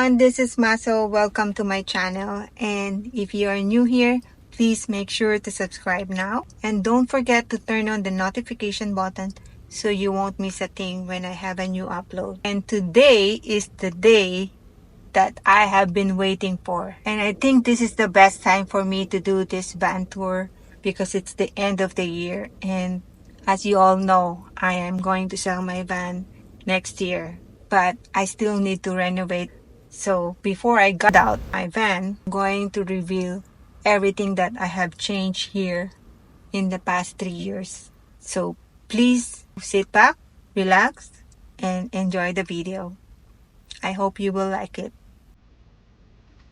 everyone, this is Maso. Welcome to my channel. And if you are new here, please make sure to subscribe now. And don't forget to turn on the notification button so you won't miss a thing when I have a new upload. And today is the day that I have been waiting for. And I think this is the best time for me to do this van tour because it's the end of the year. And as you all know, I am going to sell my van next year. But I still need to renovate. So before I got out my van, I'm going to reveal everything that I have changed here in the past 3 years. So please sit back, relax, and enjoy the video. I hope you will like it.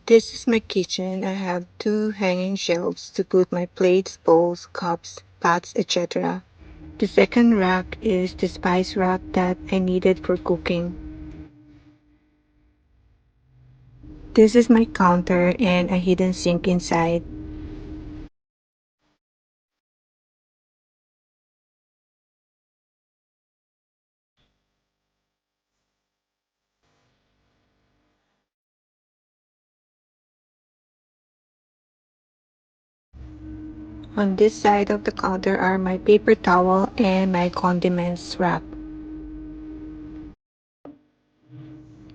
This is my kitchen. I have two hanging shelves to put my plates, bowls, cups, pots, etc. The second rack is the spice rack that I needed for cooking. This is my counter and a hidden sink inside. On this side of the counter are my paper towel and my condiments rack.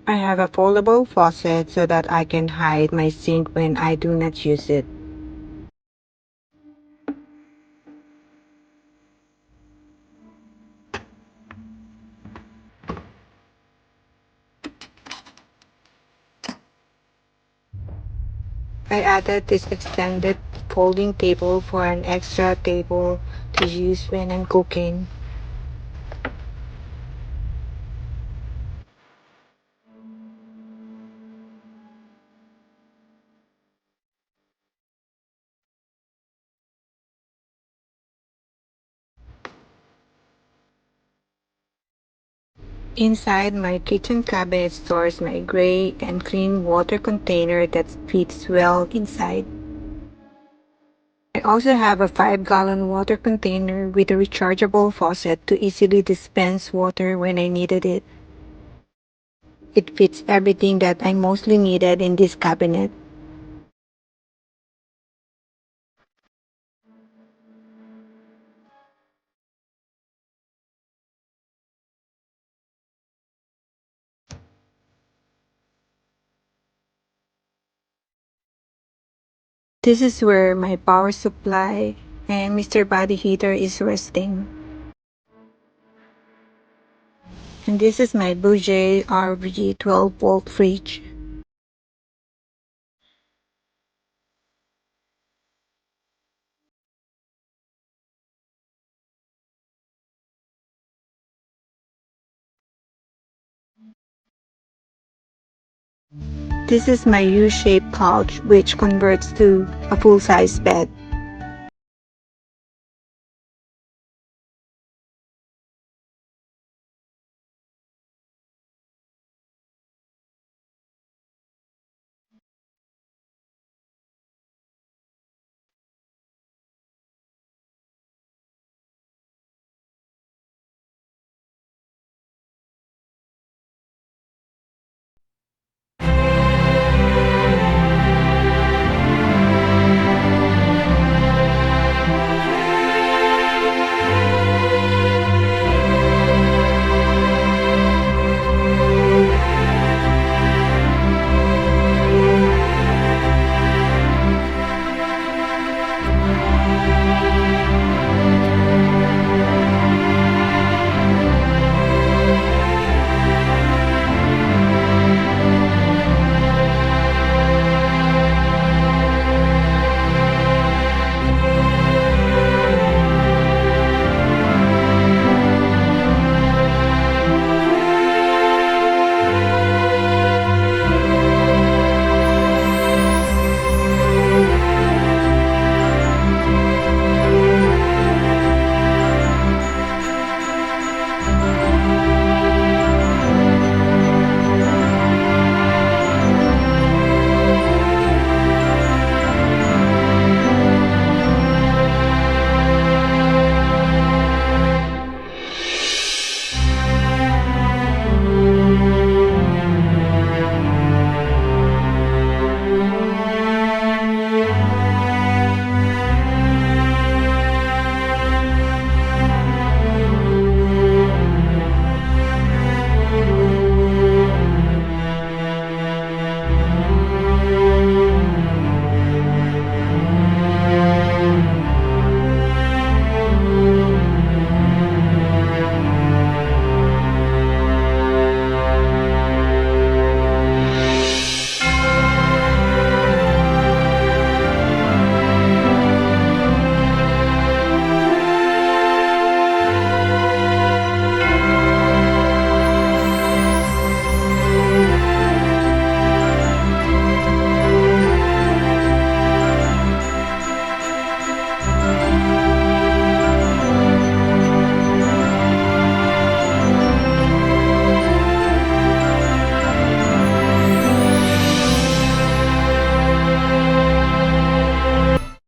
I have a foldable faucet so that I can hide my sink when I do not use it. I added this extended folding table for an extra table to use when I'm cooking. Inside my kitchen cabinet stores my gray and clean water container that fits well inside. I also have a 5-gallon water container with a rechargeable faucet to easily dispense water when I needed it. It fits everything that I mostly needed in this cabinet. This is where my power supply and Mr. Body Heater is resting. And this is my Bouger RV 12-volt fridge. This is my U-shaped couch which converts to a full-size bed.